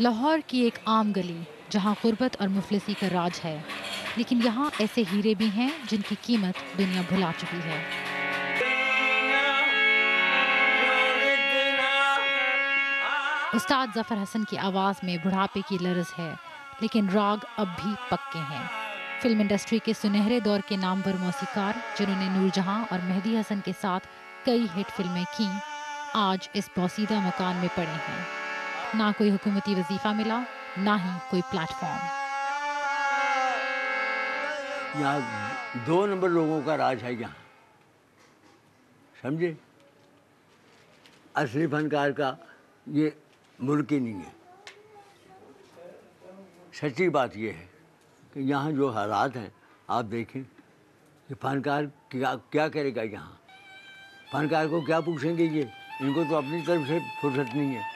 لاہور کی ایک عام گلی جہاں غربت اور مفلسی کا راج ہے، لیکن یہاں ایسے ہیرے بھی ہیں جن کی قیمت دنیا بھلا چکی ہے۔ استاد ظفر حسن کی آواز میں بڑھاپے کی لرز ہے، لیکن راگ اب بھی پکے ہیں۔ فلم انڈسٹری کے سنہرے دور کے نامور موسیقار جنہوں نے نور جہاں اور مہدی حسن کے ساتھ کئی ہٹ فلمیں کیں، آج اس بوسیدہ مکان میں پڑے ہیں۔ نہ کوئی حکومتی وظیفہ ملا، نہ ہی کوئی پلیٹ فارم۔ یہاں 2 نمبر لوگوں کا راج ہے، یہاں سمجھے؟ اصلی فنکار کا یہ ملک ہی نہیں ہے۔ سچی بات یہ ہے کہ یہاں جو حالات ہیں آپ دیکھیں کہ فنکار کیا کرے گا یہاں؟ فنکار کو کیا پوچھیں گے یہ؟ ان کو تو اپنی طرف سے فرصت نہیں ہے۔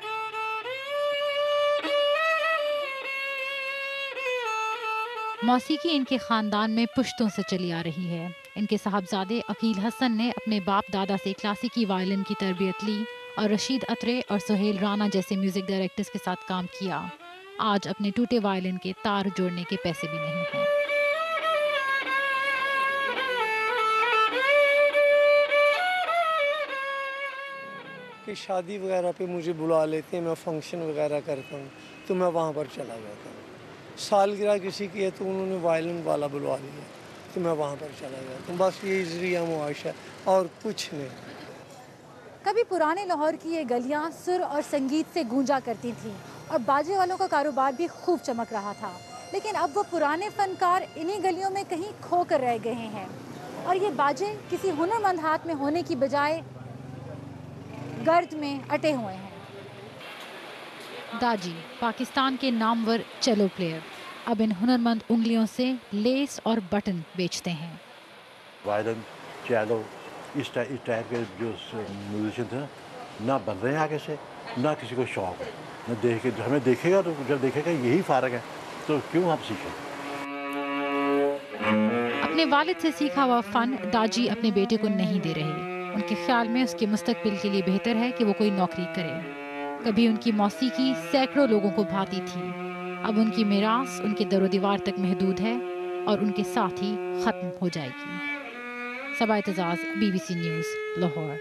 موسیقی ان کے خاندان میں پشتوں سے چلی آ رہی ہے۔ ان کے صاحبزادے عقیل حسن نے اپنے باپ دادا سے کلاسیکی وائلن کی تربیت لی اور رشید اترے اور سہیل رانا جیسے میوزک ڈائریکٹرز کے ساتھ کام کیا۔ آج اپنے ٹوٹے وائلن کے تار جوڑنے کے پیسے بھی نہیں ہیں۔ کہ شادی وغیرہ پہ مجھے بلا لیتے ہیں، میں فنکشن وغیرہ کرتا ہوں تو میں وہاں پر چلا جاتا ہوں۔ سالگرہ کسی کی ہے تو انہوں نے وائلن والا بلوا لیا تو میں وہاں پر چلا جاتا ہوں۔ بس یہی ذریعہ معاش ہے اور کچھ نہیں۔ کبھی پرانے لاہور کی یہ گلیاں سر اور سنگیت سے گونجا کرتی تھیں اور باجے والوں کا کاروبار بھی خوب چمک رہا تھا، لیکن اب وہ پرانے فنکار انہی گلیوں میں کہیں کھو کر رہ گئے ہیں اور یہ باجے کسی ہنرمند ہاتھ میں ہونے کی بجائے گرد میں اٹے ہوئے ہیں۔ داجی پاکستان کے نامور چیلو پلیئر اب ان ہنرمند انگلیوں سے لیس اور بٹن بیچتے ہیں۔ وائلن، چیلو اس ٹائپ کے جو میوزیشین تھے نہ بن رہے ہیں آگے سے، نہ کسی کو شوق ہے، نہ ہمیں دیکھے گا تو جب دیکھے گا یہی فارغ ہے تو کیوں ہم سیکھیں؟ اپنے والد سے سیکھا ہوا فن داجی اپنے بیٹے کو نہیں دے رہے۔ ان کے خیال میں اس کے مستقبل کے لیے بہتر ہے کہ وہ کوئی نوکری کرے۔ کبھی ان کی موسیقی سینکڑوں لوگوں کو بھاتی تھی، اب ان کی میراث ان کے در و دیوار تک محدود ہے اور ان کے ساتھ ہی ختم ہو جائے گی۔ صبا اعتزاز، BBC نیوز، لاہور۔